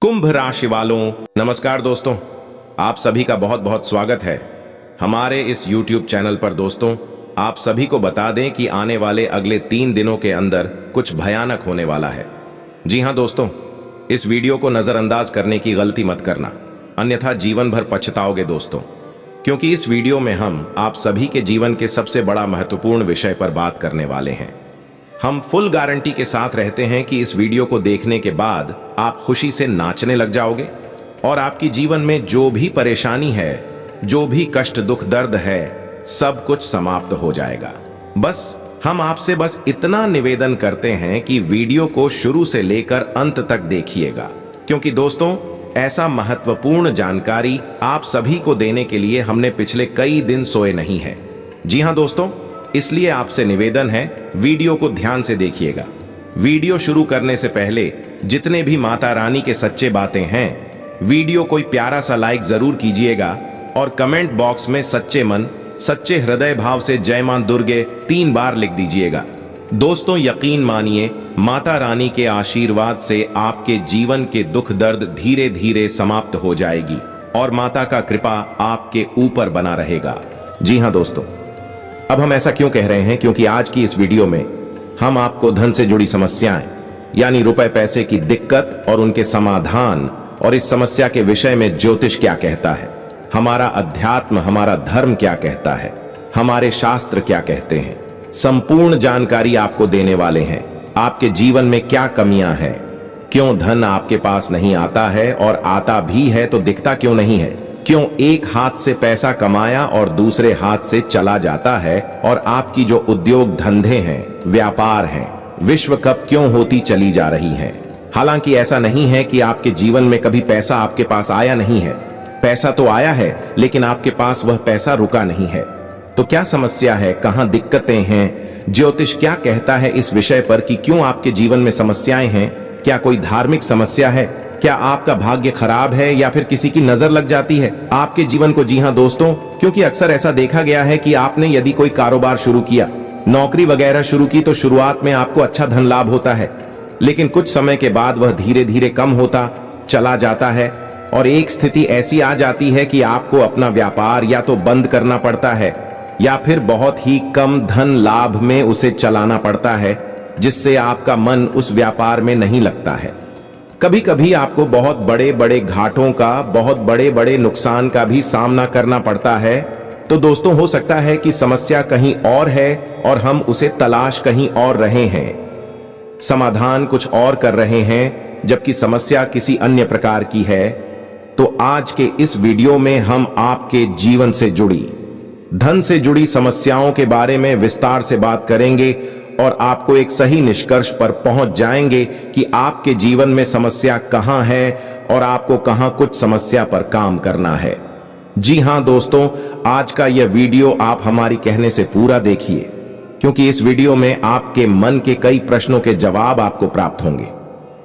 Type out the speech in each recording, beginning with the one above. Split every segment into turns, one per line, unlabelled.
कुंभ राशि वालों, नमस्कार दोस्तों। आप सभी का बहुत बहुत स्वागत है हमारे इस YouTube चैनल पर। दोस्तों, आप सभी को बता दें कि आने वाले अगले 3 दिनों के अंदर कुछ भयानक होने वाला है। जी हां दोस्तों, इस वीडियो को नज़रअंदाज करने की गलती मत करना, अन्यथा जीवन भर पछताओगे दोस्तों। क्योंकि इस वीडियो में हम आप सभी के जीवन के सबसे बड़ा महत्वपूर्ण विषय पर बात करने वाले हैं। हम फुल गारंटी के साथ रहते हैं कि इस वीडियो को देखने के बाद आप खुशी से नाचने लग जाओगे और आपकी जीवन में जो भी परेशानी है, जो भी कष्ट दुख दर्द है, सब कुछ समाप्त हो जाएगा। बस हम आपसे बस इतना निवेदन करते हैं कि वीडियो को शुरू से लेकर अंत तक देखिएगा, क्योंकि दोस्तों ऐसा महत्वपूर्ण जानकारी आप सभी को देने के लिए हमने पिछले कई दिन सोए नहीं है। जी हां दोस्तों, इसलिए आपसे निवेदन है, वीडियो को ध्यान से देखिएगा। वीडियो शुरू करने से पहले जितने भी माता रानी के सच्चे बातें हैं, वीडियो कोई प्यारा सा लाइक जरूर कीजिएगा और कमेंट बॉक्स में सच्चे मन सच्चे हृदय भाव से जय मां दुर्गे 3 बार लिख दीजिएगा। दोस्तों, यकीन मानिए, माता रानी के आशीर्वाद से आपके जीवन के दुख दर्द धीरे धीरे समाप्त हो जाएगी और माता का कृपा आपके ऊपर बना रहेगा। जी हां दोस्तों, अब हम ऐसा क्यों कह रहे हैं? क्योंकि आज की इस वीडियो में हम आपको धन से जुड़ी समस्याएं, यानी रुपए पैसे की दिक्कत और उनके समाधान, और इस समस्या के विषय में ज्योतिष क्या कहता है, हमारा अध्यात्म हमारा धर्म क्या कहता है, हमारे शास्त्र क्या कहते हैं, संपूर्ण जानकारी आपको देने वाले हैं। आपके जीवन में क्या कमियां हैं, क्यों धन आपके पास नहीं आता है, और आता भी है तो दिखता क्यों नहीं है, क्यों एक हाथ से पैसा कमाया और दूसरे हाथ से चला जाता है, और आपकी जो उद्योग धंधे हैं, व्यापार हैं, विश्व कप क्यों होती चली जा रही हैं। हालांकि ऐसा नहीं है कि आपके जीवन में कभी पैसा आपके पास आया नहीं है, पैसा तो आया है, लेकिन आपके पास वह पैसा रुका नहीं है। तो क्या समस्या है, कहां दिक्कतें हैं, ज्योतिष क्या कहता है इस विषय पर कि क्यों आपके जीवन में समस्याएं हैं? क्या कोई धार्मिक समस्या है, क्या आपका भाग्य खराब है, या फिर किसी की नजर लग जाती है आपके जीवन को? जी हां दोस्तों, क्योंकि अक्सर ऐसा देखा गया है कि आपने यदि कोई कारोबार शुरू किया, नौकरी वगैरह शुरू की, तो शुरुआत में आपको अच्छा धन लाभ होता है, लेकिन कुछ समय के बाद वह धीरे धीरे कम होता चला जाता है और एक स्थिति ऐसी आ जाती है कि आपको अपना व्यापार या तो बंद करना पड़ता है या फिर बहुत ही कम धन लाभ में उसे चलाना पड़ता है, जिससे आपका मन उस व्यापार में नहीं लगता है। कभी कभी आपको बहुत बड़े बड़े घाटों का, बहुत बड़े बड़े नुकसान का भी सामना करना पड़ता है। तो दोस्तों, हो सकता है कि समस्या कहीं और है और हम उसे तलाश कहीं और रहे हैं, समाधान कुछ और कर रहे हैं, जबकि समस्या किसी अन्य प्रकार की है। तो आज के इस वीडियो में हम आपके जीवन से जुड़ी, धन से जुड़ी समस्याओं के बारे में विस्तार से बात करेंगे और आपको एक सही निष्कर्ष पर पहुंच जाएंगे कि आपके जीवन में समस्या कहां है और आपको कहां कुछ समस्या पर काम करना है। जी हां दोस्तों, आज का यह वीडियो आप हमारी कहने से पूरा देखिए, क्योंकि इस वीडियो में आपके मन के कई प्रश्नों के जवाब आपको प्राप्त होंगे,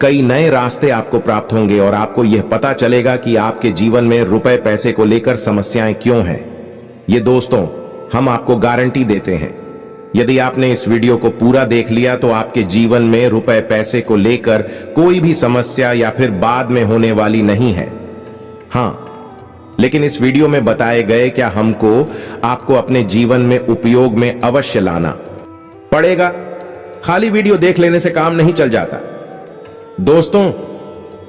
कई नए रास्ते आपको प्राप्त होंगे और आपको यह पता चलेगा कि आपके जीवन में रुपए पैसे को लेकर समस्याएं क्यों हैं। ये दोस्तों, हम आपको गारंटी देते हैं, यदि आपने इस वीडियो को पूरा देख लिया तो आपके जीवन में रुपए पैसे को लेकर कोई भी समस्या या फिर बाद में होने वाली नहीं है। हां, लेकिन इस वीडियो में बताए गए क्या हमको आपको अपने जीवन में उपयोग में अवश्य लाना पड़ेगा। खाली वीडियो देख लेने से काम नहीं चल जाता दोस्तों,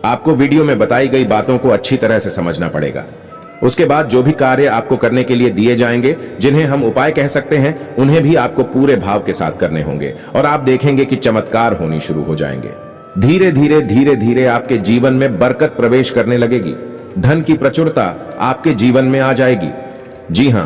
आपको वीडियो में बताई गई बातों को अच्छी तरह से समझना पड़ेगा। उसके बाद जो भी कार्य आपको करने के लिए दिए जाएंगे, जिन्हें हम उपाय कह सकते हैं, उन्हें भी आपको पूरे भाव के साथ करने होंगे और आप देखेंगे कि चमत्कार होनी शुरू हो जाएंगे। धीरे धीरे आपके जीवन में बरकत प्रवेश करने लगेगी, धन की प्रचुरता आपके जीवन में आ जाएगी। जी हां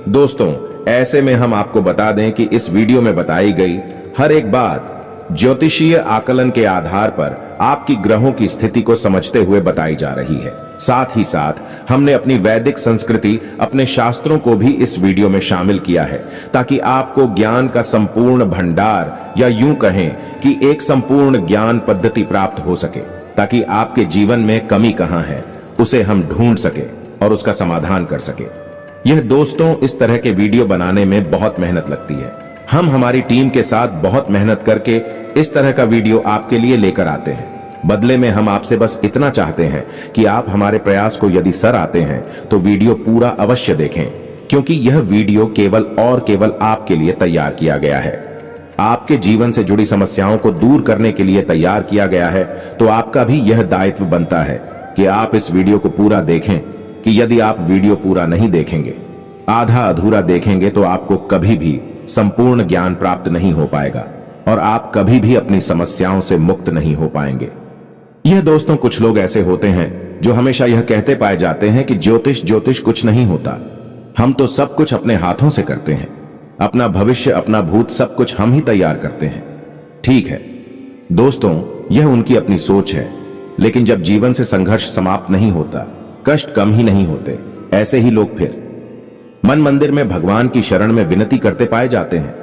दोस्तों, ऐसे में हम आपको बता दें कि इस वीडियो में बताई गई हर एक बात ज्योतिषीय आकलन के आधार पर आपकी ग्रहों की स्थिति को समझते हुए बताई जा रही है। साथ ही साथ हमने अपनी वैदिक संस्कृति, अपने शास्त्रों को भी इस वीडियो में शामिल किया है, ताकि आपको ज्ञान का संपूर्ण भंडार, या यूं कहें कि एक संपूर्ण ज्ञान पद्धति प्राप्त हो सके, ताकि आपके जीवन में कमी कहां है उसे हम ढूंढ सके और उसका समाधान कर सके। यह दोस्तों, इस तरह के वीडियो बनाने में बहुत मेहनत लगती है। हम हमारी टीम के साथ बहुत मेहनत करके इस तरह का वीडियो आपके लिए लेकर आते हैं। बदले में हम आपसे बस इतना चाहते हैं कि आप हमारे प्रयास को यदि सर आते हैं तो वीडियो पूरा अवश्य देखें, क्योंकि यह वीडियो केवल और केवल आपके लिए तैयार किया गया है। आपके जीवन से जुड़ी समस्याओं को दूर करने के लिए तैयार किया गया है। तो आपका भी यह दायित्व बनता है कि आप इस वीडियो को पूरा देखें, कि यदि आप वीडियो पूरा नहीं देखेंगे, आधा अधूरा देखेंगे, तो आपको कभी भी संपूर्ण ज्ञान प्राप्त नहीं हो पाएगा और आप कभी भी अपनी समस्याओं से मुक्त नहीं हो पाएंगे। यह दोस्तों, कुछ लोग ऐसे होते हैं जो हमेशा यह कहते पाए जाते हैं कि ज्योतिष ज्योतिष कुछ नहीं होता, हम तो सब कुछ अपने हाथों से करते हैं, अपना भविष्य अपना भूत सब कुछ हम ही तैयार करते हैं। ठीक है दोस्तों, यह उनकी अपनी सोच है, लेकिन जब जीवन से संघर्ष समाप्त नहीं होता, कष्ट कम ही नहीं होते, ऐसे ही लोग फिर मन मंदिर में भगवान की शरण में विनती करते पाए जाते हैं,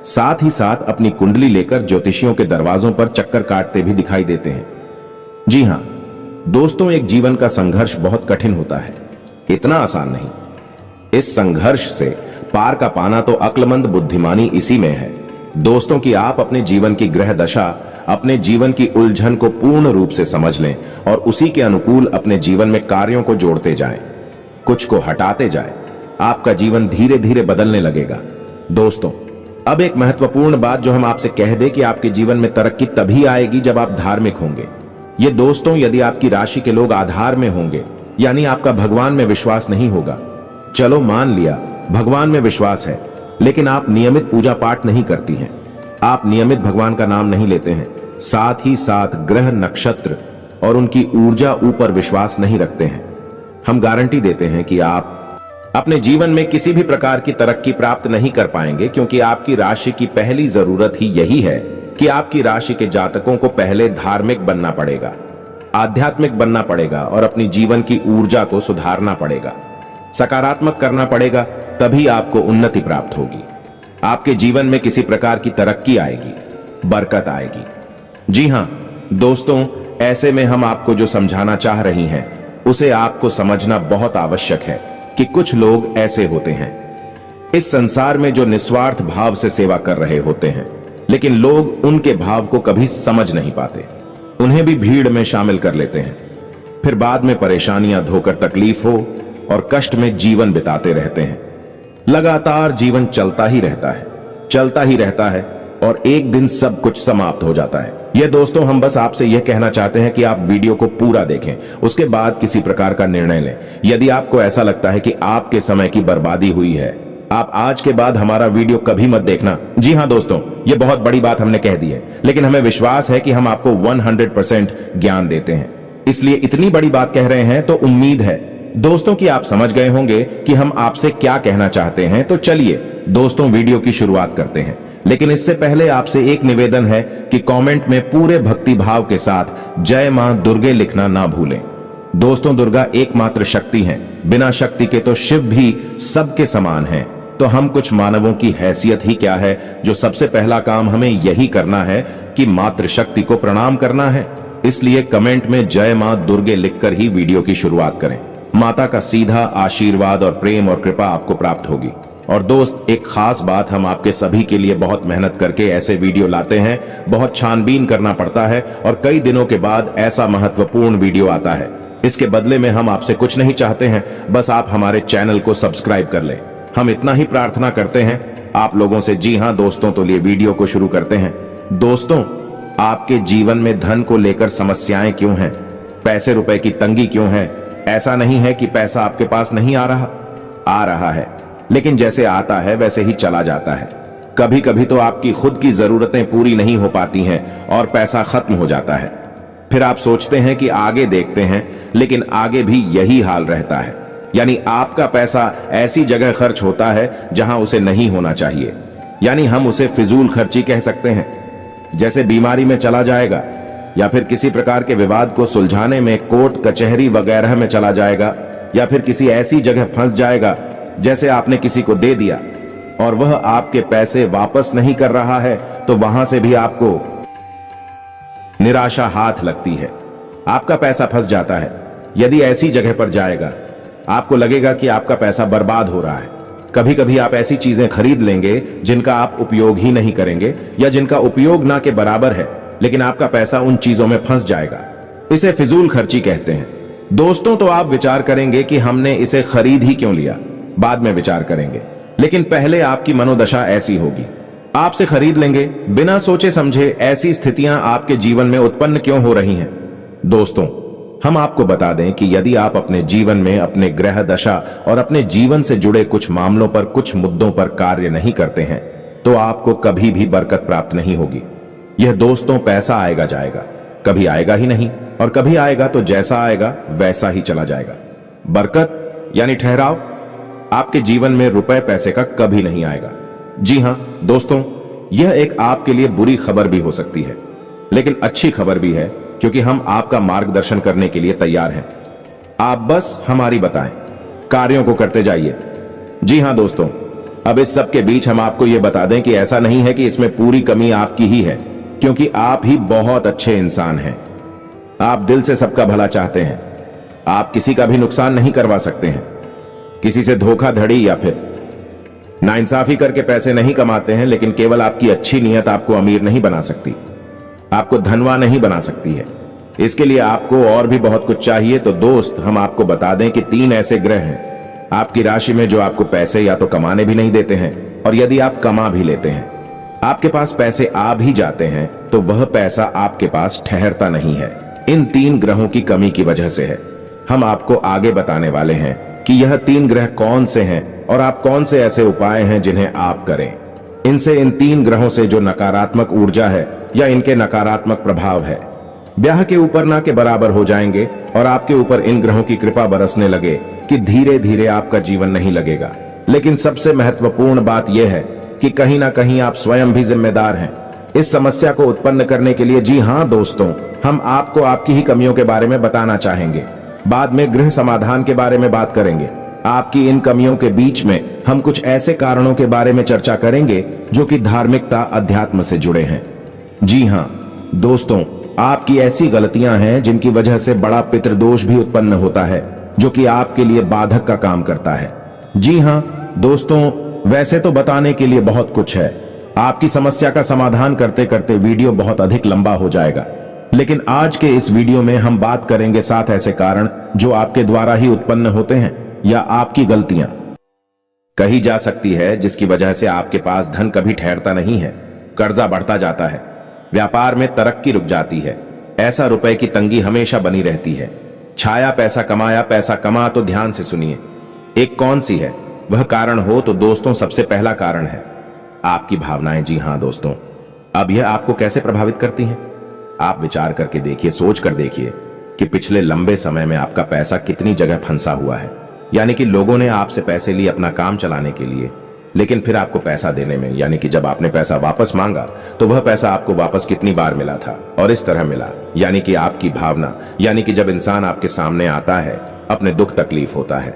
साथ ही साथ अपनी कुंडली लेकर ज्योतिषियों के दरवाजों पर चक्कर काटते भी दिखाई देते हैं। जी हां दोस्तों, एक जीवन का संघर्ष बहुत कठिन होता है, इतना आसान नहीं। इस संघर्ष से पार का पाना तो अक्लमंद बुद्धिमानी इसी में है दोस्तों, कि आप अपने जीवन की ग्रह दशा, अपने जीवन की उलझन को पूर्ण रूप से समझ लें और उसी के अनुकूल अपने जीवन में कार्यों को जोड़ते जाएं, कुछ को हटाते जाएं। आपका जीवन धीरे धीरे बदलने लगेगा। दोस्तों, अब एक महत्वपूर्ण बात जो हम आपसे कह दें कि आपके जीवन में तरक्की तभी आएगी जब आप धार्मिक होंगे। ये दोस्तों, यदि आपकी राशि के लोग आधार में होंगे, यानी आपका भगवान में विश्वास नहीं होगा, चलो मान लिया भगवान में विश्वास है, लेकिन आप नियमित पूजा पाठ नहीं करती हैं, आप नियमित भगवान का नाम नहीं लेते हैं, साथ ही साथ ग्रह नक्षत्र और उनकी ऊर्जा ऊपर विश्वास नहीं रखते हैं, हम गारंटी देते हैं कि आप अपने जीवन में किसी भी प्रकार की तरक्की प्राप्त नहीं कर पाएंगे, क्योंकि आपकी राशि की पहली जरूरत ही यही है कि आपकी राशि के जातकों को पहले धार्मिक बनना पड़ेगा, आध्यात्मिक बनना पड़ेगा और अपनी जीवन की ऊर्जा को सुधारना पड़ेगा, सकारात्मक करना पड़ेगा, तभी आपको उन्नति प्राप्त होगी, आपके जीवन में किसी प्रकार की तरक्की आएगी, बरकत आएगी। जी हां दोस्तों, ऐसे में हम आपको जो समझाना चाह रही हैं उसे आपको समझना बहुत आवश्यक है कि कुछ लोग ऐसे होते हैं इस संसार में जो निस्वार्थ भाव से सेवा कर रहे होते हैं, लेकिन लोग उनके भाव को कभी समझ नहीं पाते, उन्हें भी भीड़ में शामिल कर लेते हैं, फिर बाद में परेशानियां धोकर तकलीफ हो और कष्ट में जीवन बिताते रहते हैं। लगातार जीवन चलता ही रहता है और एक दिन सब कुछ समाप्त हो जाता है। ये दोस्तों, हम बस आपसे यह कहना चाहते हैं कि आप वीडियो को पूरा देखें, उसके बाद किसी प्रकार का निर्णय लें। यदि आपको ऐसा लगता है कि आपके समय की बर्बादी हुई है, आप आज के बाद हमारा वीडियो कभी मत देखना। जी हां दोस्तों, ये बहुत बड़ी बात हमने कह दी है, लेकिन हमें विश्वास है कि हम आपको 100% ज्ञान देते हैं, इसलिए इतनी बड़ी बात कह रहे हैं। तो उम्मीद है दोस्तों कि आप समझ गए होंगे कि हम आपसे क्या कहना चाहते हैं। तो चलिए दोस्तों, वीडियो की शुरुआत करते हैं, लेकिन इससे पहले आपसे एक निवेदन है कि कमेंट में पूरे भक्ति भाव के साथ जय मां दुर्गे लिखना ना भूलें। दोस्तों, दुर्गा एकमात्र शक्ति हैं, बिना शक्ति के तो शिव भी सबके समान हैं। तो हम कुछ मानवों की हैसियत ही क्या है, जो सबसे पहला काम हमें यही करना है कि मातृशक्ति को प्रणाम करना है। इसलिए कमेंट में जय मां दुर्गे लिखकर ही वीडियो की शुरुआत करें। माता का सीधा आशीर्वाद और प्रेम और कृपा आपको प्राप्त होगी। और दोस्त, एक खास बात, हम आपके सभी के लिए बहुत मेहनत करके ऐसे वीडियो लाते हैं, बहुत छानबीन करना पड़ता है और कई दिनों के बाद ऐसा महत्वपूर्ण वीडियो आता है। इसके बदले में हम आपसे कुछ नहीं चाहते हैं, बस आप हमारे चैनल को सब्सक्राइब कर लें। हम इतना ही प्रार्थना करते हैं आप लोगों से। जी हां दोस्तों, तो लिए वीडियो को शुरू करते हैं। दोस्तों, आपके जीवन में धन को लेकर समस्याएं क्यों हैं, पैसे रुपए की तंगी क्यों है? ऐसा नहीं है कि पैसा आपके पास नहीं आ रहा है, लेकिन जैसे आता है वैसे ही चला जाता है। कभी कभी तो आपकी खुद की जरूरतें पूरी नहीं हो पाती हैं और पैसा खत्म हो जाता है। फिर आप सोचते हैं कि आगे देखते हैं, लेकिन आगे भी यही हाल रहता है, यानी आपका पैसा ऐसी जगह खर्च होता है जहां उसे नहीं होना चाहिए, यानी हम उसे फिजूल खर्ची कह सकते हैं। जैसे बीमारी में चला जाएगा, या फिर किसी प्रकार के विवाद को सुलझाने में कोर्ट कचहरी वगैरह में चला जाएगा, या फिर किसी ऐसी जगह फंस जाएगा जैसे आपने किसी को दे दिया और वह आपके पैसे वापस नहीं कर रहा है, तो वहां से भी आपको निराशा हाथ लगती है, आपका पैसा फंस जाता है। यदि ऐसी जगह पर जाएगा, आपको लगेगा कि आपका पैसा बर्बाद हो रहा है। कभी कभी आप ऐसी चीजें खरीद लेंगे जिनका आप उपयोग ही नहीं करेंगे, या जिनका उपयोग ना के बराबर है, लेकिन आपका पैसा उन चीजों में फंस जाएगा। इसे फिजूल खर्ची कहते हैं। दोस्तों, तो आप विचार करेंगे कि हमने इसे खरीद ही क्यों लिया, बाद में विचार करेंगे, लेकिन पहले आपकी मनोदशा ऐसी होगी। आपसे खरीद लेंगे बिना सोचे समझे। ऐसी स्थितियां आपके जीवन में उत्पन्न क्यों हो रही हैं? दोस्तों, हम आपको बता दें कि यदि आप अपने जीवन में अपने ग्रह दशा और अपने जीवन से जुड़े कुछ मामलों पर, कुछ मुद्दों पर कार्य नहीं करते हैं तो आपको कभी भी बरकत प्राप्त नहीं होगी। यह दोस्तों, पैसा आएगा जाएगा, कभी आएगा ही नहीं, और कभी आएगा तो जैसा आएगा वैसा ही चला जाएगा। बरकत यानी ठहराव आपके जीवन में रुपए पैसे का कभी नहीं आएगा। जी हां दोस्तों, यह एक आपके लिए बुरी खबर भी हो सकती है, लेकिन अच्छी खबर भी है, क्योंकि हम आपका मार्गदर्शन करने के लिए तैयार हैं। आप बस हमारी बताएं, कार्यों को करते जाइए। जी हां दोस्तों, अब इस सब के बीच हम आपको यह बता दें कि ऐसा नहीं है कि इसमें पूरी कमी आपकी ही है, क्योंकि आप ही बहुत अच्छे इंसान हैं। आप दिल से सबका भला चाहते हैं। आप किसी का भी नुकसान नहीं करवा सकते हैं। किसी से धोखाधड़ी या फिर नाइंसाफी करके पैसे नहीं कमाते हैं, लेकिन केवल आपकी अच्छी नीयत आपको अमीर नहीं बना सकती, आपको धनवान नहीं बना सकती है। इसके लिए आपको और भी बहुत कुछ चाहिए। तो दोस्त, हम आपको बता दें कि 3 ऐसे ग्रह हैं आपकी राशि में जो आपको पैसे या तो कमाने भी नहीं देते हैं, और यदि आप कमा भी लेते हैं, आपके पास पैसे आ भी जाते हैं तो वह पैसा आपके पास ठहरता नहीं है। इन 3 ग्रहों की कमी की वजह से है। हम आपको आगे बताने वाले हैं कि यह 3 ग्रह कौन से हैं और आप कौन से ऐसे उपाय हैं जिन्हें आप करें। इनसे, इन 3 ग्रहों से जो नकारात्मक ऊर्जा है या इनके नकारात्मक प्रभाव है, ब्याह के ऊपर ना के बराबर हो जाएंगे, और आपके ऊपर इन ग्रहों की कृपा बरसने लगे कि धीरे धीरे आपका जीवन नहीं लगेगा। लेकिन सबसे महत्वपूर्ण बात यह है कि कहीं ना कहीं आप स्वयं भी जिम्मेदार हैं इस समस्या को उत्पन्न करने के लिए। जी हां दोस्तों, हम आपको आपकी ही कमियों के बारे में बताना चाहेंगे। बाद में गृह समाधान के बारे में बात करेंगे। आपकी इन कमियों के बीच में हम कुछ ऐसे कारणों के बारे में चर्चा करेंगे जो कि धार्मिकता, अध्यात्म से जुड़े हैं। जी हां दोस्तों, आपकी ऐसी गलतियां हैं जिनकी वजह से बड़ा पितृदोष भी उत्पन्न होता है, जो कि आपके लिए बाधक का काम करता है। जी हां दोस्तों, वैसे तो बताने के लिए बहुत कुछ है। आपकी समस्या का समाधान करते करते वीडियो बहुत अधिक लंबा हो जाएगा, लेकिन आज के इस वीडियो में हम बात करेंगे 7 ऐसे कारण जो आपके द्वारा ही उत्पन्न होते हैं या आपकी गलतियां कही जा सकती है, जिसकी वजह से आपके पास धन कभी ठहरता नहीं है, कर्जा बढ़ता जाता है, व्यापार में तरक्की रुक जाती है, ऐसा रुपए की तंगी हमेशा बनी रहती है। छाया पैसा कमाया, पैसा कमा, तो ध्यान से सुनिए एक कौन सी है वह कारण हो। तो दोस्तों, सबसे पहला कारण है आपकी भावनाएं। जी हां दोस्तों, अब यह आपको कैसे प्रभावित करती हैं? आप विचार करके देखिए, सोच कर देखिए कि पिछले लंबे समय में आपका पैसा कितनी जगह फंसा हुआ है। यानी कि लोगों ने आपसे पैसे लिए अपना काम चलाने के लिए, लेकिन फिर आपको पैसा देने में, यानी कि जब आपने पैसा वापस मांगा तो वह पैसा आपको वापस कितनी बार मिला था और इस तरह मिला। यानी कि आपकी भावना, यानी कि जब इंसान आपके सामने आता है, अपने दुख तकलीफ होता है,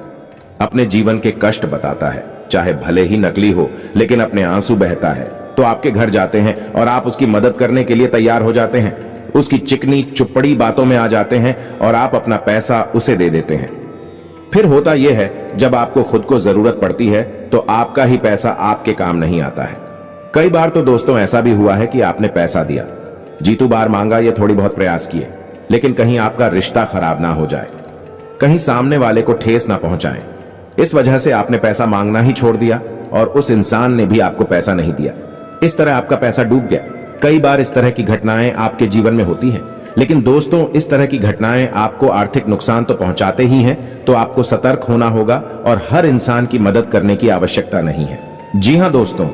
अपने जीवन के कष्ट बताता है, चाहे भले ही नकली हो, लेकिन अपने आंसू बहता है, तो आपके घर जाते हैं और आप उसकी मदद करने के लिए तैयार हो जाते हैं। उसकी चिकनी चुपड़ी बातों में आ जाते हैं और आप अपना पैसा उसे दे देते हैं। फिर होता यह है, जब आपको खुद को जरूरत पड़ती है तो आपका ही पैसा आपके काम नहीं आता है। कई बार तो दोस्तों ऐसा भी हुआ है कि आपने पैसा दिया, जीतू बार मांगा या थोड़ी बहुत प्रयास किए, लेकिन कहीं आपका रिश्ता खराब ना हो जाए, कहीं सामने वाले को ठेस ना पहुंचाएं, इस वजह से आपने पैसा मांगना ही छोड़ दिया और उस इंसान ने भी आपको पैसा नहीं दिया। इस तरह आपका पैसा डूब गया। कई बार इस तरह की घटनाएं आपके जीवन में होती हैं, लेकिन दोस्तों इस तरह की घटनाएं आपको आर्थिक नुकसान तो पहुंचाते ही हैं, तो आपको सतर्क होना होगा और हर इंसान की मदद करने की आवश्यकता नहीं है। जी हां दोस्तों,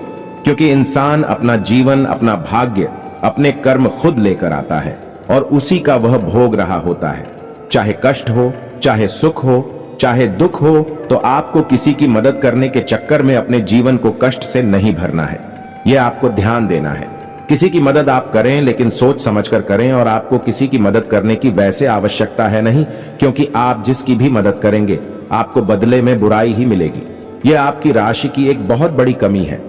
क्योंकि इंसान अपना जीवन, अपना भाग्य, अपने कर्म खुद लेकर आता है और उसी का वह भोग रहा होता है। चाहे कष्ट हो, चाहे सुख हो, चाहे दुख हो, तो आपको किसी की मदद करने के चक्कर में अपने जीवन को कष्ट से नहीं भरना है। यह आपको ध्यान देना है। किसी की मदद आप करें, लेकिन सोच समझकर करें, और आपको किसी की मदद करने की वैसे आवश्यकता है नहीं, क्योंकि आप जिसकी भी मदद करेंगे आपको बदले में बुराई ही मिलेगी। यह आपकी राशि की एक बहुत बड़ी कमी है।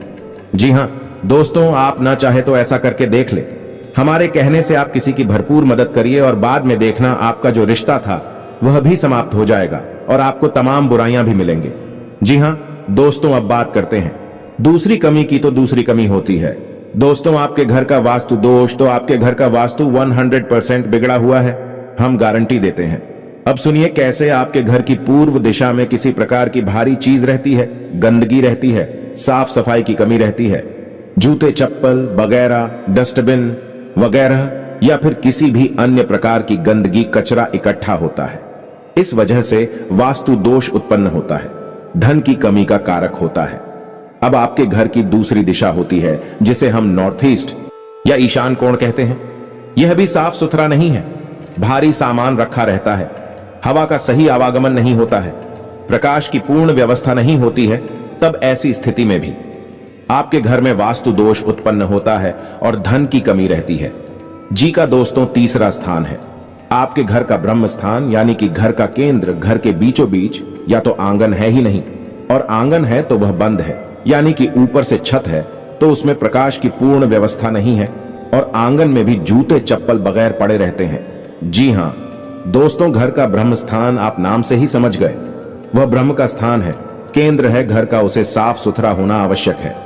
जी हां दोस्तों, आप ना चाहे तो ऐसा करके देख ले। हमारे कहने से आप किसी की भरपूर मदद करिए और बाद में देखना आपका जो रिश्ता था वह भी समाप्त हो जाएगा और आपको तमाम बुराइयां भी मिलेंगे। जी हां दोस्तों, अब बात करते हैं दूसरी कमी की। तो दूसरी कमी होती है दोस्तों, आपके घर का वास्तु दोष तो आपके घर का वास्तु 100% बिगड़ा हुआ है, हम गारंटी देते हैं। अब सुनिए कैसे आपके घर की पूर्व दिशा में किसी प्रकार की भारी चीज रहती है, गंदगी रहती है, साफ सफाई की कमी रहती है, जूते चप्पल वगैरह, डस्टबिन वगैरह, या फिर किसी भी अन्य प्रकार की गंदगी कचरा इकट्ठा होता है। इस वजह से वास्तु दोष उत्पन्न होता है, धन की कमी का कारक होता है। अब आपके घर की दूसरी दिशा होती है जिसे हम नॉर्थ ईस्ट या ईशान कोण कहते हैं। यह भी साफ सुथरा नहीं है, भारी सामान रखा रहता है, हवा का सही आवागमन नहीं होता है, प्रकाश की पूर्ण व्यवस्था नहीं होती है। तब ऐसी स्थिति में भी आपके घर में वास्तु दोष उत्पन्न होता है और धन की कमी रहती है। जी का दोस्तों तीसरा स्थान है आपके घर का ब्रह्म स्थान, यानी कि घर का केंद्र। घर के बीचों बीच या तो आंगन है ही नहीं, और आंगन है तो वह बंद है, यानी कि ऊपर से छत है तो उसमें प्रकाश की पूर्ण व्यवस्था नहीं है, और आंगन में भी जूते चप्पल बगैर पड़े रहते हैं। जी हां दोस्तों, घर का ब्रह्म स्थान आप नाम से ही समझ गए, वह ब्रह्म का स्थान है, केंद्र है घर का, उसे साफ सुथरा होना आवश्यक है।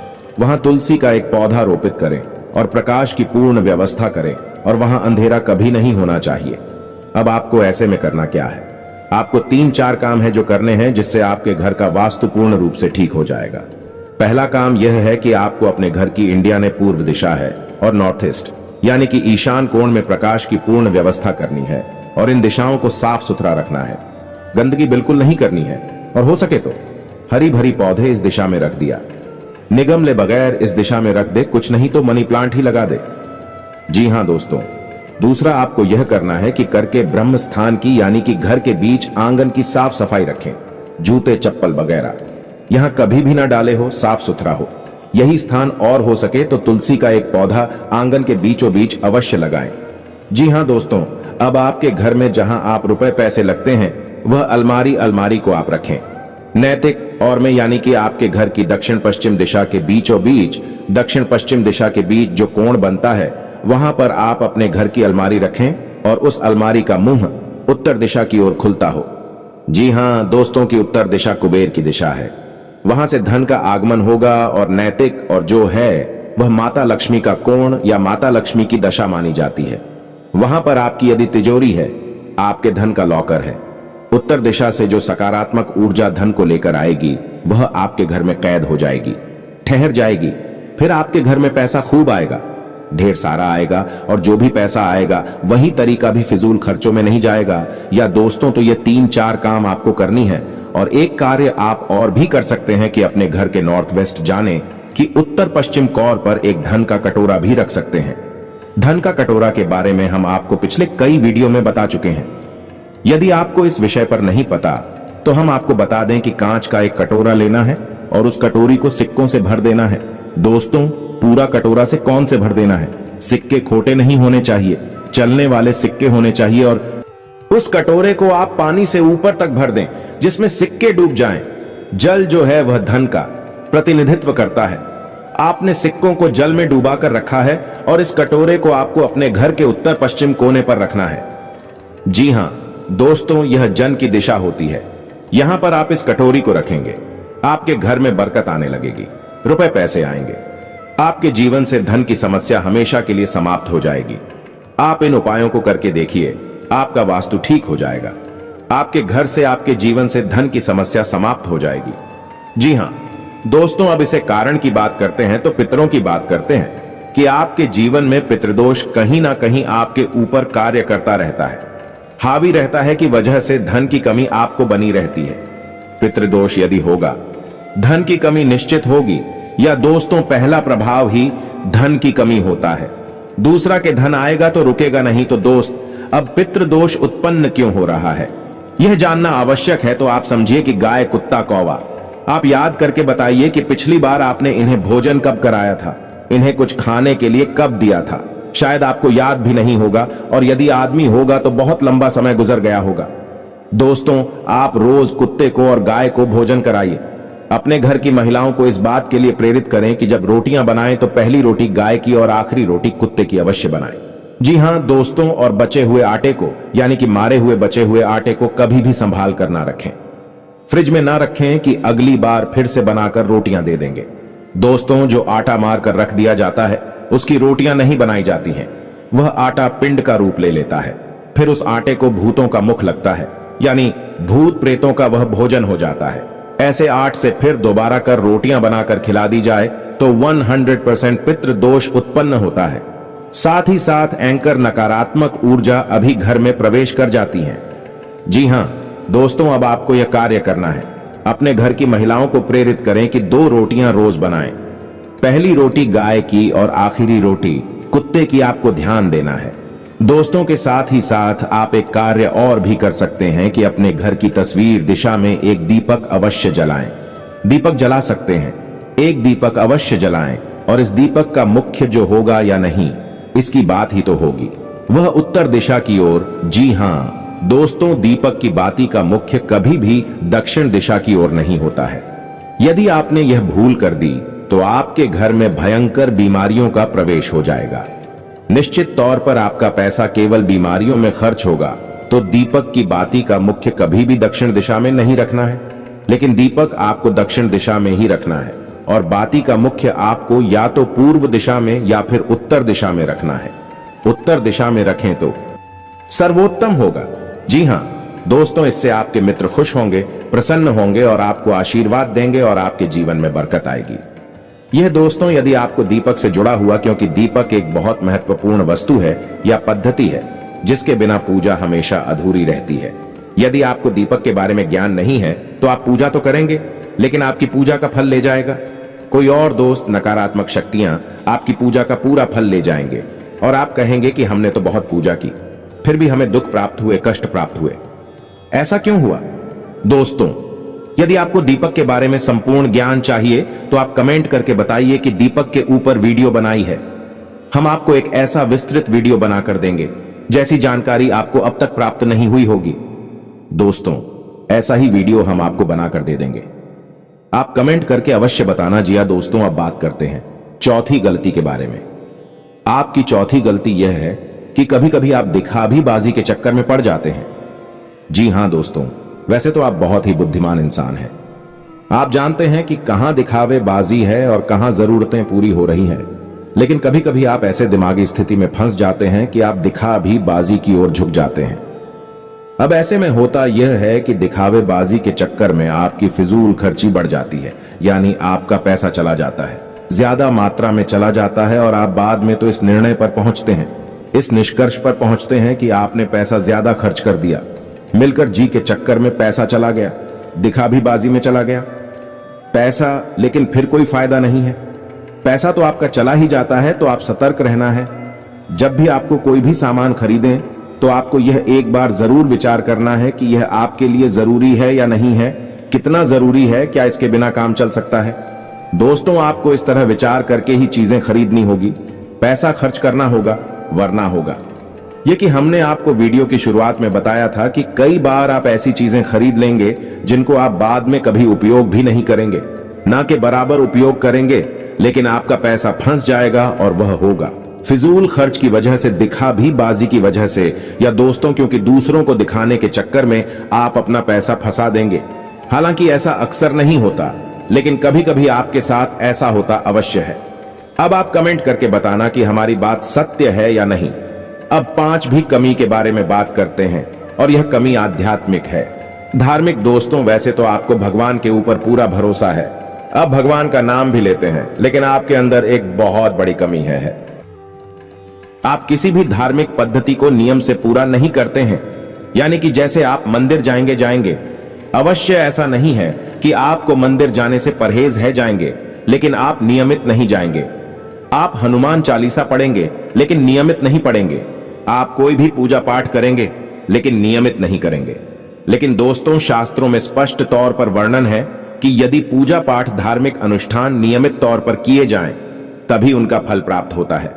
वहां तुलसी का एक पौधा रोपित करें और प्रकाश की पूर्ण व्यवस्था करें, और वहां अंधेरा कभी नहीं होना चाहिए। अब आपको ऐसे में करना क्या है? आपको 3-4 काम है जो करने हैं, जिससे आपके घर का वास्तु पूर्ण रूप से ठीक हो जाएगा। पहला काम यह है कि आपको अपने घर की, इंडिया ने पूर्व दिशा है और नॉर्थ ईस्ट यानी कि ईशान कोण में प्रकाश की पूर्ण व्यवस्था करनी है, और इन दिशाओं को साफ सुथरा रखना है। गंदगी बिल्कुल नहीं करनी है, और हो सके तो हरी भरी पौधे इस दिशा में रख दिया, निगम ले बगैर इस दिशा में रख दे, कुछ नहीं तो मनी प्लांट ही लगा दे। जी हां दोस्तों, दूसरा आपको यह करना है कि करके ब्रह्म स्थान की, यानी कि घर के बीच आंगन की साफ सफाई रखें, जूते चप्पल वगैरह यहां कभी भी ना डाले हो, साफ सुथरा हो। यही स्थान और हो सके तो तुलसी का एक पौधा आंगन के बीचों बीच अवश्य लगाएं। जी हां दोस्तों, अब आपके घर में जहां आप रुपए पैसे लगते हैं, वह अलमारी को आप रखें नैतिक और में, यानी कि आपके घर की दक्षिण पश्चिम दिशा के बीचों बीच, दक्षिण पश्चिम दिशा के बीच जो कोण बनता है, वहां पर आप अपने घर की अलमारी रखें, और उस अलमारी का मुंह उत्तर दिशा की ओर खुलता हो। जी हां दोस्तों, की उत्तर दिशा कुबेर की दिशा है, वहां से धन का आगमन होगा, और नैतिक और जो है वह माता लक्ष्मी का कोण या माता लक्ष्मी की दशा मानी जाती है। वहां पर आपकी यदि तिजोरी है, आपके धन का लॉकर है, उत्तर दिशा से जो सकारात्मक ऊर्जा धन को लेकर आएगी, वह आपके घर में कैद हो जाएगी, ठहर जाएगी। फिर आपके घर में पैसा खूब आएगा, ढेर सारा आएगा, और जो भी पैसा आएगा वही तरीका भी फिजूल खर्चों में नहीं जाएगा। या दोस्तों, तो ये 3-4 काम आपको करनी है, और एक कार्य आप और भी कर सकते हैं कि अपने घर के नॉर्थ वेस्ट जाने कि उत्तर पश्चिम कोर पर एक धन का कटोरा भी रख सकते हैं। धन का कटोरा के बारे में हम आपको पिछले कई वीडियो में बता चुके हैं। यदि आपको इस विषय पर नहीं पता तो हम आपको बता दें कि कांच का एक कटोरा लेना है और उस कटोरी को सिक्कों से भर देना है। दोस्तों, पूरा कटोरा से कौन से भर देना है? सिक्के खोटे नहीं होने चाहिए, चलने वाले सिक्के होने चाहिए, और उस कटोरे को आप पानी से ऊपर तक भर दें जिसमें सिक्के डूब जाएं। जल जो है वह धन का प्रतिनिधित्व करता है। आपने सिक्कों को जल में डुबा कर रखा है, और इस कटोरे को आपको अपने घर के उत्तर पश्चिम कोने पर रखना है। जी हां दोस्तों, यह जन की दिशा होती है। यहां पर आप इस कटोरी को रखेंगे, आपके घर में बरकत आने लगेगी, रुपए पैसे आएंगे, आपके जीवन से धन की समस्या हमेशा के लिए समाप्त हो जाएगी। आप इन उपायों को करके देखिए, आपका वास्तु ठीक हो जाएगा, आपके घर से, आपके जीवन से धन की समस्या समाप्त हो जाएगी। जी हां दोस्तों, अब इसे कारण की बात करते हैं तो पितरों की बात करते हैं कि आपके जीवन में पितृदोष कहीं ना कहीं आपके ऊपर कार्य करता रहता है, हावी रहता है, कि वजह से धन की कमी आपको बनी रहती है। पितृदोष यदि होगा, धन की कमी निश्चित होगी। या दोस्तों, पहला प्रभाव ही धन की कमी होता है, दूसरा के धन आएगा तो रुकेगा नहीं। तो दोस्त, अब पितृदोष उत्पन्न क्यों हो रहा है, यह जानना आवश्यक है। तो आप समझिए कि गाय, कुत्ता, कौवा, आप याद करके बताइए कि पिछली बार आपने इन्हें भोजन कब कराया था, इन्हें कुछ खाने के लिए कब दिया था। शायद आपको याद भी नहीं होगा, और यदि आदमी होगा तो बहुत लंबा समय गुजर गया होगा। दोस्तों, आप रोज कुत्ते को और गाय को भोजन कराइए। अपने घर की महिलाओं को इस बात के लिए प्रेरित करें कि जब रोटियां बनाएं तो पहली रोटी गाय की और आखिरी रोटी कुत्ते की अवश्य बनाएं। जी हां दोस्तों, और बचे हुए आटे को, यानी कि मारे हुए बचे हुए आटे को कभी भी संभाल कर ना रखें, फ्रिज में ना रखें कि अगली बार फिर से बनाकर रोटियां दे देंगे। दोस्तों, जो आटा मार कर रख दिया जाता है उसकी रोटियां नहीं बनाई जाती हैं। वह आटा पिंड का रूप ले लेता है। फिर उस आटे को भूतों का मुख लगता है, यानी भूत प्रेतों का वह भोजन हो जाता है। ऐसे आट से फिर दोबारा कर रोटियां बनाकर खिला दी जाए तो 100% पितृ दोष उत्पन्न होता है। साथ ही साथ एंकर नकारात्मक ऊर्जा अभी घर में प्रवेश कर जाती है। जी हां दोस्तों, अब आपको यह कार्य करना है। अपने घर की महिलाओं को प्रेरित करें कि 2 रोटियां रोज बनाएं। पहली रोटी गाय की और आखिरी रोटी कुत्ते की आपको ध्यान देना है। दोस्तों के साथ ही साथ आप एक कार्य और भी कर सकते हैं कि अपने घर की तस्वीर दिशा में एक दीपक अवश्य जलाएं। दीपक जला सकते हैं, एक दीपक अवश्य जलाएं, और इस दीपक का मुख्य जो होगा या नहीं, इसकी बात ही तो होगी, वह उत्तर दिशा की ओर। जी हां दोस्तों, दीपक की बाती का मुख्य कभी भी दक्षिण दिशा की ओर नहीं होता है। यदि आपने यह भूल कर दी तो आपके घर में भयंकर बीमारियों का प्रवेश हो जाएगा। निश्चित तौर पर आपका पैसा केवल बीमारियों में खर्च होगा। तो दीपक की बाती का मुख्य कभी भी दक्षिण दिशा में नहीं रखना है, लेकिन दीपक आपको दक्षिण दिशा में ही रखना है, और बाती का मुख्य आपको या तो पूर्व दिशा में या फिर उत्तर दिशा में रखना है। उत्तर दिशा में रखें तो सर्वोत्तम होगा। जी हां दोस्तों, इससे आपके मित्र खुश होंगे, प्रसन्न होंगे और आपको आशीर्वाद देंगे और आपके जीवन में बरकत आएगी। यह दोस्तों यदि आपको दीपक से जुड़ा हुआ, क्योंकि दीपक एक बहुत महत्वपूर्ण वस्तु है या पद्धति है जिसके बिना पूजा हमेशा अधूरी रहती है। यदि आपको दीपक के बारे में ज्ञान नहीं है तो आप पूजा तो करेंगे, लेकिन आपकी पूजा का फल ले जाएगा कोई और दोस्त। नकारात्मक शक्तियां आपकी पूजा का पूरा फल ले जाएंगे और आप कहेंगे कि हमने तो बहुत पूजा की, फिर भी हमें दुख प्राप्त हुए, कष्ट प्राप्त हुए। ऐसा क्यों हुआ? दोस्तों, यदि आपको दीपक के बारे में संपूर्ण ज्ञान चाहिए तो आप कमेंट करके बताइए कि दीपक के ऊपर वीडियो बनाई है। हम आपको एक ऐसा विस्तृत वीडियो बनाकर देंगे जैसी जानकारी आपको अब तक प्राप्त नहीं हुई होगी। दोस्तों, ऐसा ही वीडियो हम आपको बनाकर दे देंगे। आप कमेंट करके अवश्य बताना। जी हां दोस्तों, अब बात करते हैं चौथी गलती के बारे में। आपकी चौथी गलती यह है कि कभी कभी आप दिखावीबाजी के चक्कर में पड़ जाते हैं। जी हां दोस्तों, वैसे तो आप बहुत ही बुद्धिमान इंसान हैं। आप जानते हैं कि कहां दिखावेबाजी है और कहां जरूरतें पूरी हो रही हैं, लेकिन कभी कभी आप ऐसे दिमागी स्थिति में फंस जाते हैं कि आप दिखावीबाजी की ओर झुक जाते हैं। अब ऐसे में होता यह है कि दिखावेबाजी के चक्कर में आपकी फिजूल खर्ची बढ़ जाती है, यानी आपका पैसा चला जाता है, ज्यादा मात्रा में चला जाता है, और आप बाद में तो इस निर्णय पर पहुंचते हैं, इस निष्कर्ष पर पहुंचते हैं कि आपने पैसा ज्यादा खर्च कर दिया। मिलकर जी के चक्कर में पैसा चला गया, दिखावीबाजी में चला गया पैसा, लेकिन फिर कोई फायदा नहीं है। पैसा तो आपका चला ही जाता है, तो आप सतर्क रहना है। जब भी आपको कोई भी सामान खरीदें तो आपको यह एक बार जरूर विचार करना है कि यह आपके लिए जरूरी है या नहीं है, कितना जरूरी है, क्या इसके बिना काम चल सकता है। दोस्तों, आपको इस तरह विचार करके ही चीजें खरीदनी होगी, पैसा खर्च करना होगा, वरना होगा ये कि हमने आपको वीडियो की शुरुआत में बताया था कि कई बार आप ऐसी चीजें खरीद लेंगे जिनको आप बाद में कभी उपयोग भी नहीं करेंगे, ना कि बराबर उपयोग करेंगे, लेकिन आपका पैसा फंस जाएगा और वह होगा फिजूल खर्च की वजह से, दिखावीबाजी की वजह से, या दोस्तों क्योंकि दूसरों को दिखाने के चक्कर में आप अपना पैसा फंसा देंगे। हालांकि ऐसा अक्सर नहीं होता, लेकिन कभी कभी आपके साथ ऐसा होता अवश्य है। अब आप कमेंट करके बताना कि हमारी बात सत्य है या नहीं। अब 5 भी कमी के बारे में बात करते हैं, और यह कमी आध्यात्मिक है। धार्मिक दोस्तों, वैसे तो आपको भगवान के ऊपर पूरा भरोसा है, अब भगवान का नाम भी लेते हैं, लेकिन आपके अंदर एक बहुत बड़ी कमी है। आप किसी भी धार्मिक पद्धति को नियम से पूरा नहीं करते हैं, यानी कि जैसे आप मंदिर जाएंगे, अवश्य ऐसा नहीं है कि आपको मंदिर जाने से परहेज है जाएंगे, लेकिन आप नियमित नहीं जाएंगे। आप हनुमान चालीसा पढ़ेंगे लेकिन नियमित नहीं पढ़ेंगे। आप कोई भी पूजा पाठ करेंगे लेकिन नियमित नहीं करेंगे। लेकिन दोस्तों, शास्त्रों में स्पष्ट तौर पर वर्णन है कि यदि पूजा पाठ, धार्मिक अनुष्ठान नियमित तौर पर किए जाएं, तभी उनका फल प्राप्त होता है।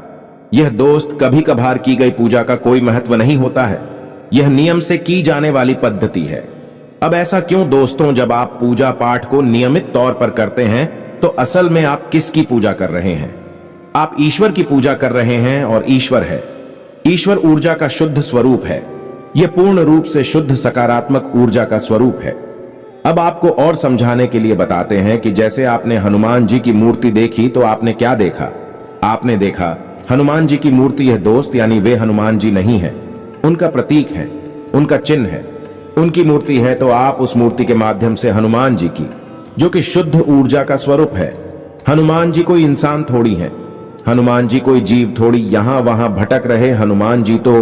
यह दोस्त कभी कभार की गई पूजा का कोई महत्व नहीं होता है, यह नियम से की जाने वाली पद्धति है। अब ऐसा क्यों दोस्तों? जब आप पूजा पाठ को नियमित तौर पर करते हैं तो असल में आप किसकी पूजा कर रहे हैं? आप ईश्वर की पूजा कर रहे हैं, और ईश्वर है, ईश्वर ऊर्जा का शुद्ध स्वरूप है। यह पूर्ण रूप से शुद्ध सकारात्मक ऊर्जा का स्वरूप है। अब आपको और समझाने के लिए बताते हैं कि जैसे आपने हनुमान जी की मूर्ति देखी तो आपने क्या देखा? आपने देखा हनुमान जी की मूर्ति है दोस्त, यानी वे हनुमान जी नहीं है, उनका प्रतीक है, उनका चिन्ह है। उनकी मूर्ति है तो आप उस मूर्ति के माध्यम से हनुमान जी की, जो कि शुद्ध ऊर्जा का स्वरूप है। हनुमान जी कोई इंसान थोड़ी है, हनुमान जी कोई जीव थोड़ी यहां वहां भटक रहे। हनुमान जी तो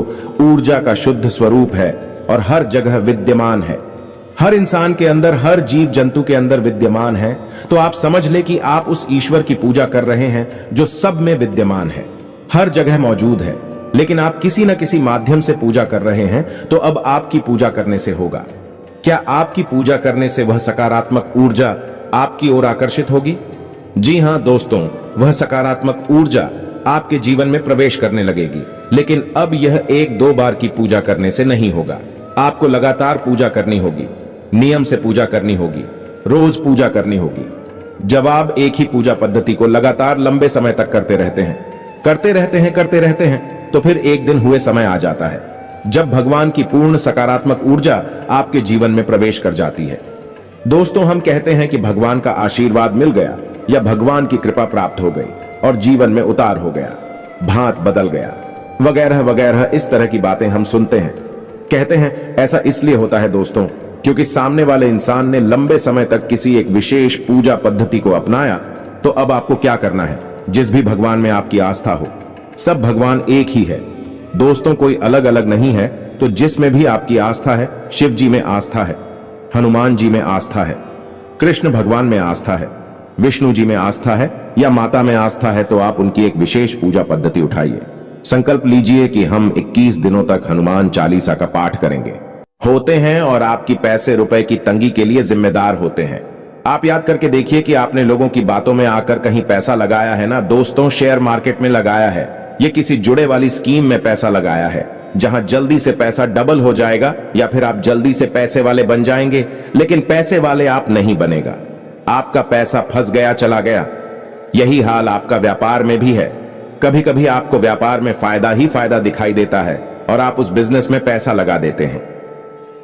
ऊर्जा का शुद्ध स्वरूप है और हर जगह विद्यमान है, हर इंसान के अंदर, हर जीव जंतु के अंदर विद्यमान है। तो आप समझ ले कि आप उस ईश्वर की पूजा कर रहे हैं जो सब में विद्यमान है, हर जगह मौजूद है। लेकिन आप किसी न किसी माध्यम से पूजा कर रहे हैं, तो अब आपकी पूजा करने से होगा क्या? आपकी पूजा करने से वह सकारात्मक ऊर्जा आपकी ओर आकर्षित होगी। जी हां दोस्तों, वह सकारात्मक ऊर्जा आपके जीवन में प्रवेश करने लगेगी। लेकिन अब यह एक दो बार की पूजा करने से नहीं होगा, आपको लगातार पूजा करनी होगी, नियम से पूजा करनी होगी, रोज पूजा करनी होगी। जब आप एक ही पूजा पद्धति को लगातार लंबे समय तक करते रहते हैं, तो फिर एक दिन हुए समय आ जाता है जब भगवान की पूर्ण सकारात्मक ऊर्जा आपके जीवन में प्रवेश कर जाती है। दोस्तों, हम कहते हैं कि भगवान का आशीर्वाद मिल गया या भगवान की कृपा प्राप्त हो गई और जीवन में उतार हो गया, भांत बदल गया, वगैरह वगैरह। इस तरह की बातें हम सुनते हैं। कहते हैं ऐसा इसलिए होता है दोस्तों, क्योंकि सामने वाले इंसान ने लंबे समय तक किसी एक विशेष पूजा पद्धति को अपनाया। तो अब आपको क्या करना है? जिस भी भगवान में आपकी आस्था हो, सब भगवान एक ही है दोस्तों, कोई अलग अलग नहीं है। तो जिसमें भी आपकी आस्था है, शिव जी में आस्था है, हनुमान जी में आस्था है, कृष्ण भगवान में आस्था है, विष्णु जी में आस्था है या माता में आस्था है, तो आप उनकी एक विशेष पूजा पद्धति उठाइए। संकल्प लीजिए कि हम 21 दिनों तक हनुमान चालीसा का पाठ करेंगे होते हैं और आपकी पैसे रुपए की तंगी के लिए जिम्मेदार होते हैं। आप याद करके देखिए कि आपने लोगों की बातों में आकर कहीं पैसा लगाया है ना दोस्तों, शेयर मार्केट में लगाया है, ये किसी जुड़े वाली स्कीम में पैसा लगाया है जहां जल्दी से पैसा डबल हो जाएगा या फिर आप जल्दी से पैसे वाले बन जाएंगे। लेकिन पैसे वाले आप नहीं बनेगा, आपका पैसा फंस गया, चला गया। यही हाल आपका व्यापार में भी है। कभी कभी आपको व्यापार में फायदा ही फायदा दिखाई देता है और आप उस बिजनेस में पैसा लगा देते हैं,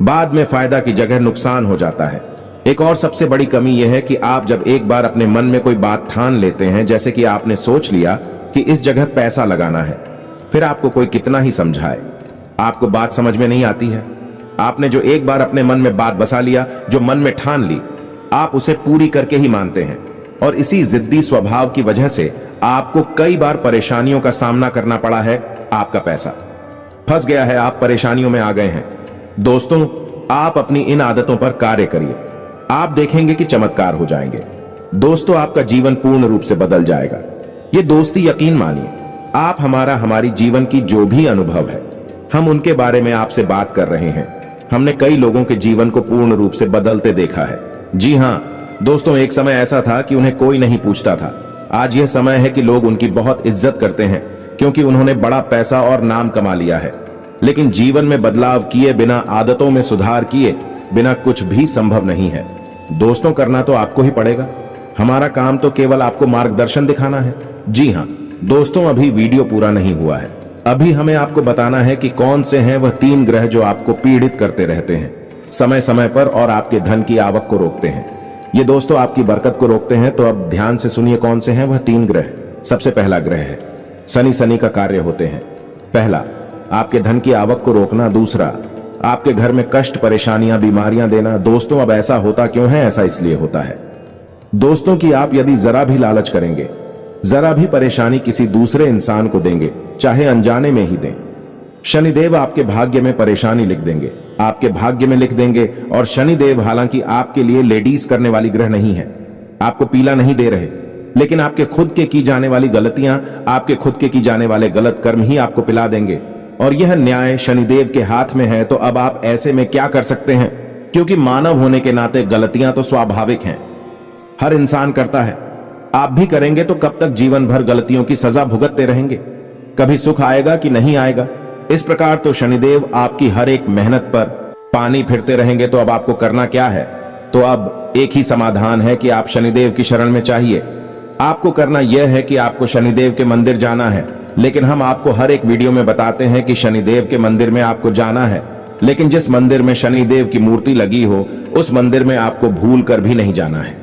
बाद में फायदा की जगह नुकसान हो जाता है। एक और सबसे बड़ी कमी यह है कि आप जब एक बार अपने मन में कोई बात ठान लेते हैं, जैसे कि आपने सोच लिया कि इस जगह पैसा लगाना है, फिर आपको कोई कितना ही समझाए, आपको बात समझ में नहीं आती है। आपने जो एक बार अपने मन में बात बसा लिया, जो मन में ठान ली, आप उसे पूरी करके ही मानते हैं। और इसी जिद्दी स्वभाव की वजह से आपको कई बार परेशानियों का सामना करना पड़ा है। आपका पैसा फंस गया है, आप परेशानियों में आ गए हैं। दोस्तों, आप अपनी इन आदतों पर कार्य करिए, आप देखेंगे कि चमत्कार हो जाएंगे। दोस्तों, आपका जीवन पूर्ण रूप से बदल जाएगा। ये दोस्ती यकीन मानिए, आप हमारी जीवन की जो भी अनुभव है, हम उनके बारे में आपसे बात कर रहे हैं। हमने कई लोगों के जीवन को पूर्ण रूप से बदलते देखा है। जी हां दोस्तों, एक समय ऐसा था कि उन्हें कोई नहीं पूछता था। आज यह समय है कि लोग उनकी बहुत इज्जत करते हैं क्योंकि उन्होंने बड़ा पैसा और नाम कमा लिया है। लेकिन जीवन में बदलाव किए बिना, आदतों में सुधार किए बिना कुछ भी संभव नहीं है। दोस्तों, करना तो आपको ही पड़ेगा। हमारा काम तो केवल आपको मार्गदर्शन दिखाना है। जी हां दोस्तों, अभी वीडियो पूरा नहीं हुआ है। अभी हमें आपको बताना है कि कौन से हैं वह 3 ग्रह जो आपको पीड़ित करते रहते हैं समय समय पर और आपके धन की आवक को रोकते हैं। ये दोस्तों आपकी बरकत को रोकते हैं। तो अब ध्यान से सुनिए कौन से हैं वह 3 ग्रह। सबसे पहला ग्रह है शनि का कार्य होते हैं। पहला, आपके धन की आवक को रोकना। दूसरा, आपके घर में कष्ट, परेशानियां, बीमारियां देना। दोस्तों, अब ऐसा होता क्यों है? ऐसा इसलिए होता है दोस्तों कि आप यदि जरा भी लालच करेंगे, जरा भी परेशानी किसी दूसरे इंसान को देंगे, चाहे अनजाने में ही दें, शनिदेव आपके भाग्य में परेशानी लिख देंगे, आपके भाग्य में लिख देंगे। और शनिदेव हालांकि आपके लिए लेडीज करने वाली ग्रह नहीं है, आपको पीला नहीं दे रहे, लेकिन आपके खुद के की जाने वाली गलतियां, आपके खुद के की जाने वाले गलत कर्म ही आपको पिला देंगे। और यह न्याय शनिदेव के हाथ में है। तो अब आप ऐसे में क्या कर सकते हैं? क्योंकि मानव होने के नाते गलतियां तो स्वाभाविक हैं, हर इंसान करता है, आप भी करेंगे। तो कब तक जीवन भर गलतियों की सजा भुगतते रहेंगे? कभी सुख आएगा कि नहीं आएगा? इस प्रकार तो शनिदेव आपकी हर एक मेहनत पर पानी फिरते रहेंगे। तो अब आपको करना क्या है? तो अब एक ही समाधान है कि आप शनिदेव की शरण में चाहिए। आपको करना यह है कि आपको शनिदेव के मंदिर जाना है। लेकिन हम आपको हर एक वीडियो में बताते हैं कि शनिदेव के मंदिर में आपको जाना है, लेकिन जिस मंदिर में शनिदेव की मूर्ति लगी हो, उस मंदिर में आपको भूल कर भी नहीं जाना है।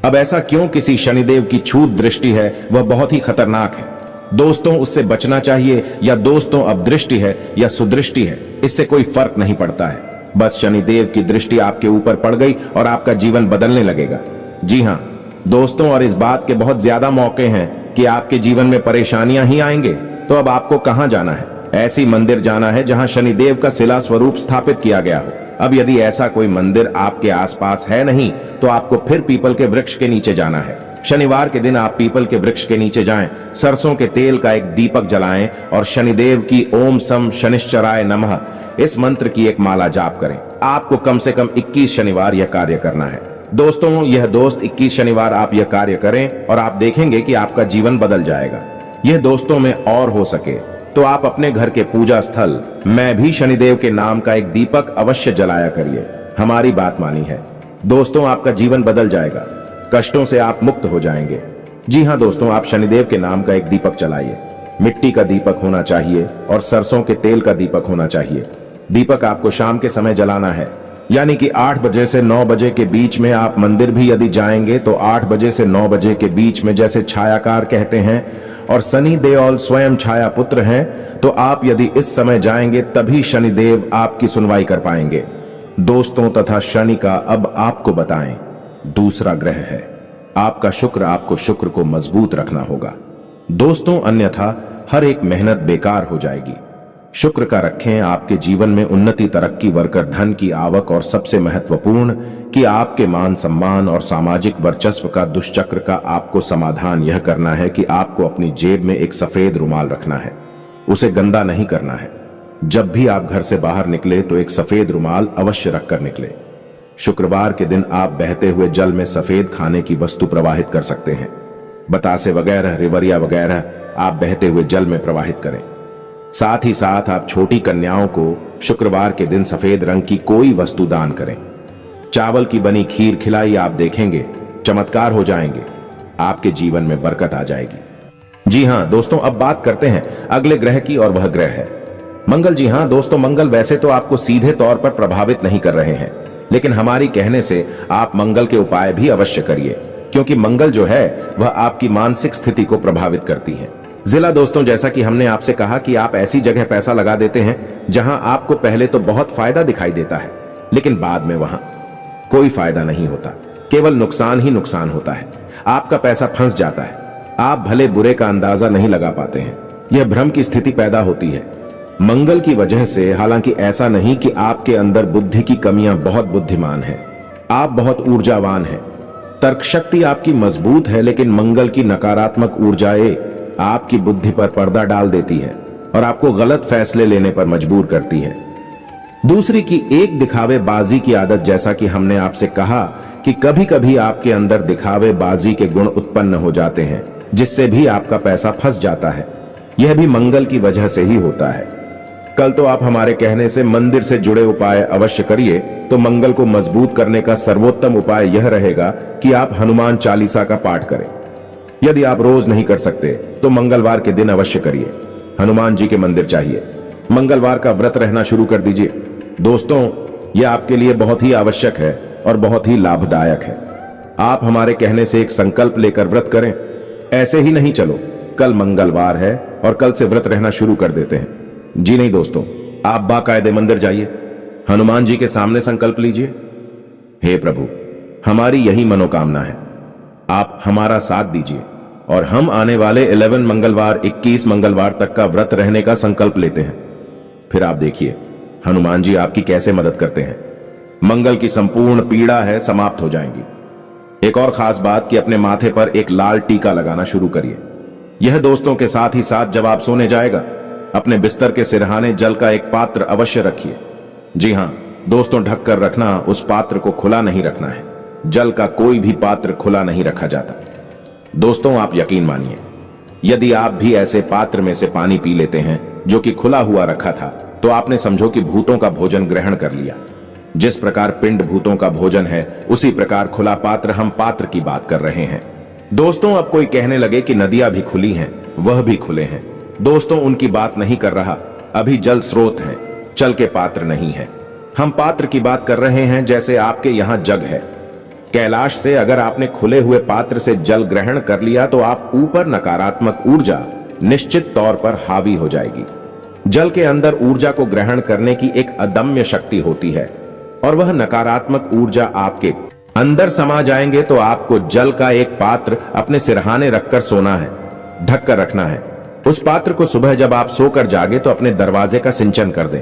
अब ऐसा क्यों? किसी शनिदेव की छूत दृष्टि है, वह बहुत ही खतरनाक है। दोस्तों उससे बचना चाहिए, या दोस्तों अब दृष्टि है या सुदृष्टि है, इससे कोई फर्क नहीं पड़ता है। बस शनिदेव की दृष्टि आपके ऊपर पड़ गई और आपका जीवन बदलने लगेगा। जी हाँ दोस्तों, और इस बात के बहुत ज्यादा मौके हैं कि आपके जीवन में परेशानियां ही आएंगे। तो अब आपको कहां जाना है? ऐसी मंदिर जाना है जहां शनिदेव का शिला स्वरूप स्थापित किया गया हो। अब यदि ऐसा कोई मंदिर आपके आसपास है नहीं, तो आपको फिर पीपल के वृक्ष के नीचे जाना है। शनिवार के दिन आप पीपल के वृक्ष के नीचे जाएं, सरसों के तेल का एक दीपक जलाएं और शनिदेव की ओम सम शनिश्चराय नमः इस मंत्र की एक माला जाप करें। आपको कम से कम 21 शनिवार यह कार्य करना है। दोस्तों यह दोस्त 21 शनिवार आप यह कार्य करें और आप देखेंगे कि आपका जीवन बदल जाएगा। यह दोस्तों में और हो सके तो आप अपने घर के पूजा स्थल मैं भी शनिदेव के नाम का एक दीपक अवश्य जलाया करिए। हमारी बात मानी है दोस्तों, आपका जीवन बदल जाएगा, कष्टों से आप मुक्त हो जाएंगे। जी हाँ दोस्तों, आप शनिदेव के नाम का एक दीपक जलाइए। मिट्टी का दीपक होना चाहिए और सरसों के तेल का दीपक होना चाहिए। दीपक आपको शाम के समय जलाना है, यानी कि 8 बजे से 9 बजे के बीच में। आप मंदिर भी यदि जाएंगे तो 8 बजे से 9 बजे के बीच में, जैसे छायाकार कहते हैं, और शनि देओल स्वयं छाया पुत्र हैं, तो आप यदि इस समय जाएंगे तभी शनिदेव आपकी सुनवाई कर पाएंगे। दोस्तों तथा शनि का अब आपको बताएं दूसरा ग्रह है आपका शुक्र। आपको शुक्र को मजबूत रखना होगा दोस्तों, अन्यथा हर एक मेहनत बेकार हो जाएगी। शुक्र का रखें, आपके जीवन में उन्नति, तरक्की, वर्कर धन की आवक, और सबसे महत्वपूर्ण कि आपके मान सम्मान और सामाजिक वर्चस्व का दुष्चक्र का आपको समाधान यह करना है कि आपको अपनी जेब में एक सफेद रुमाल रखना है। उसे गंदा नहीं करना है। जब भी आप घर से बाहर निकले तो एक सफेद रुमाल अवश्य रखकर निकले। शुक्रवार के दिन आप बहते हुए जल में सफेद खाने की वस्तु प्रवाहित कर सकते हैं। बतासे वगैरह, रिवरिया वगैरह आप बहते हुए जल में प्रवाहित करें। साथ ही साथ आप छोटी कन्याओं को शुक्रवार के दिन सफेद रंग की कोई वस्तु दान करें। चावल की बनी खीर खिलाई, आप देखेंगे चमत्कार हो जाएंगे, आपके जीवन में बरकत आ जाएगी। जी हां दोस्तों, अब बात करते हैं अगले ग्रह की, और वह ग्रह है मंगल। जी हां दोस्तों, मंगल वैसे तो आपको सीधे तौर पर प्रभावित नहीं कर रहे हैं, लेकिन हमारी कहने से आप मंगल के उपाय भी अवश्य करिए, क्योंकि मंगल जो है वह आपकी मानसिक स्थिति को प्रभावित करती है। जिला दोस्तों, जैसा कि हमने आपसे कहा कि आप ऐसी जगह पैसा लगा देते हैं जहां आपको पहले तो बहुत फायदा दिखाई देता है, लेकिन बाद में वहां कोई फायदा नहीं होता, केवल नुकसान ही नुकसान होता है। आपका पैसा फंस जाता है, आप भले बुरे का अंदाजा नहीं लगा पाते हैं। यह भ्रम की स्थिति पैदा होती है मंगल की वजह से। हालांकि ऐसा नहीं कि आपके अंदर बुद्धि की कमियां, बहुत बुद्धिमान है, आप बहुत ऊर्जावान हैं, तर्क शक्ति आपकी मजबूत है, लेकिन मंगल की नकारात्मक ऊर्जाएं आपकी बुद्धि पर पर्दा डाल देती है और आपको गलत फैसले लेने पर मजबूर करती है। दूसरी की एक दिखावे बाजी की आदत, जैसा कि हमने आपसे कहा कि कभी कभी आपके अंदर दिखावे बाजी के गुण उत्पन्न हो जाते हैं, जिससे भी आपका पैसा फंस जाता है। यह भी मंगल की वजह से ही होता है। कल तो आप हमारे कहने से मंदिर से जुड़े उपाय अवश्य करिए। तो मंगल को मजबूत करने का सर्वोत्तम उपाय यह रहेगा कि आप हनुमान चालीसा का पाठ करें। यदि आप रोज नहीं कर सकते तो मंगलवार के दिन अवश्य करिए। हनुमान जी के मंदिर चाहिए, मंगलवार का व्रत रहना शुरू कर दीजिए। दोस्तों यह आपके लिए बहुत ही आवश्यक है और बहुत ही लाभदायक है। आप हमारे कहने से एक संकल्प लेकर व्रत करें। ऐसे ही नहीं चलो कल मंगलवार है और कल से व्रत रहना शुरू कर देते हैं। जी नहीं दोस्तों, आप बाकायदे मंदिर जाइए, हनुमान जी के सामने संकल्प लीजिए, हे प्रभु हमारी यही मनोकामना है, आप हमारा साथ दीजिए और हम आने वाले 11 मंगलवार 21 मंगलवार तक का व्रत रहने का संकल्प लेते हैं। फिर आप देखिए हनुमान जी आपकी कैसे मदद करते हैं। मंगल की संपूर्ण पीड़ा है समाप्त हो जाएंगी। एक और खास बात कि अपने माथे पर एक लाल टीका लगाना शुरू करिए। यह दोस्तों के साथ ही साथ जब आप सोने जाएगा अपने बिस्तर के सिरहाने जल का एक पात्र अवश्य रखिए। जी हां दोस्तों, ढक कर रखना, उस पात्र को खुला नहीं रखना है। जल का कोई भी पात्र खुला नहीं रखा जाता। दोस्तों आप यकीन मानिए, यदि आप भी ऐसे पात्र में से पानी पी लेते हैं जो कि खुला हुआ रखा था, तो आपने समझो कि भूतों का भोजन ग्रहण कर लिया। जिस प्रकार पिंड भूतों का भोजन है, उसी प्रकार खुला पात्र, हम पात्र की बात कर रहे हैं। दोस्तों अब कोई कहने लगे कि नदियां भी खुली हैं, वह भी खुले हैं। दोस्तों उनकी बात नहीं कर रहा, अभी जल स्रोत हैं, जल के पात्र नहीं है। हम पात्र की बात कर रहे हैं, जैसे आपके यहां जग है। कैलाश से अगर आपने खुले हुए पात्र से जल ग्रहण कर लिया तो आप ऊपर नकारात्मक ऊर्जा निश्चित तौर पर हावी हो जाएगी। जल के अंदर ऊर्जा को ग्रहण करने की एक अदम्य शक्ति होती है और वह नकारात्मक ऊर्जा आपके अंदर समा जाएंगे तो आपको जल का एक पात्र अपने सिरहाने रखकर सोना है, ढककर रखना है। उस पात्र को सुबह जब आप सोकर जागे तो अपने दरवाजे का सिंचन कर दें,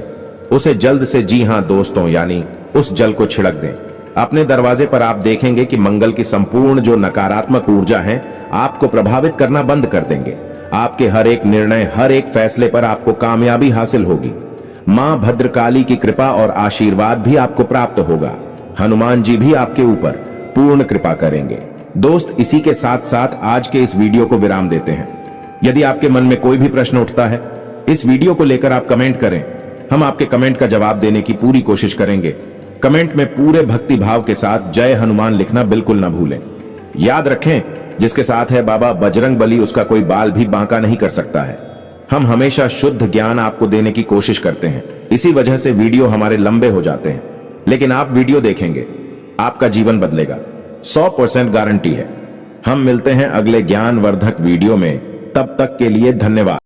उसे जल्द से, जी हां दोस्तों, यानी उस जल को छिड़क दें अपने दरवाजे पर। आप देखेंगे कि मंगल की संपूर्ण जो नकारात्मक ऊर्जा है आपको प्रभावित करना बंद कर देंगे। आपके हर एक निर्णय, हर एक फैसले पर आपको कामयाबी हासिल होगी। मां भद्रकाली की कृपा और आशीर्वाद भी आपको प्राप्त होगा। हनुमान जी भी आपके ऊपर पूर्ण कृपा करेंगे। दोस्त, इसी के साथ साथ आज के इस वीडियो को विराम देते हैं। यदि आपके मन में कोई भी प्रश्न उठता है, इस वीडियो को लेकर आप कमेंट करें। हम आपके कमेंट का जवाब देने की पूरी कोशिश करेंगे। कमेंट में पूरे भक्ति भाव के साथ जय हनुमान लिखना बिल्कुल ना भूलें। याद रखें, जिसके साथ है बाबा बजरंग बली, उसका कोई बाल भी बांका नहीं कर सकता है। हम हमेशा शुद्ध ज्ञान आपको देने की कोशिश करते हैं, इसी वजह से वीडियो हमारे लंबे हो जाते हैं। लेकिन आप वीडियो देखेंगे, आपका जीवन बदलेगा, 100% गारंटी है। हम मिलते हैं अगले ज्ञानवर्धक वीडियो में, तब तक के लिए धन्यवाद।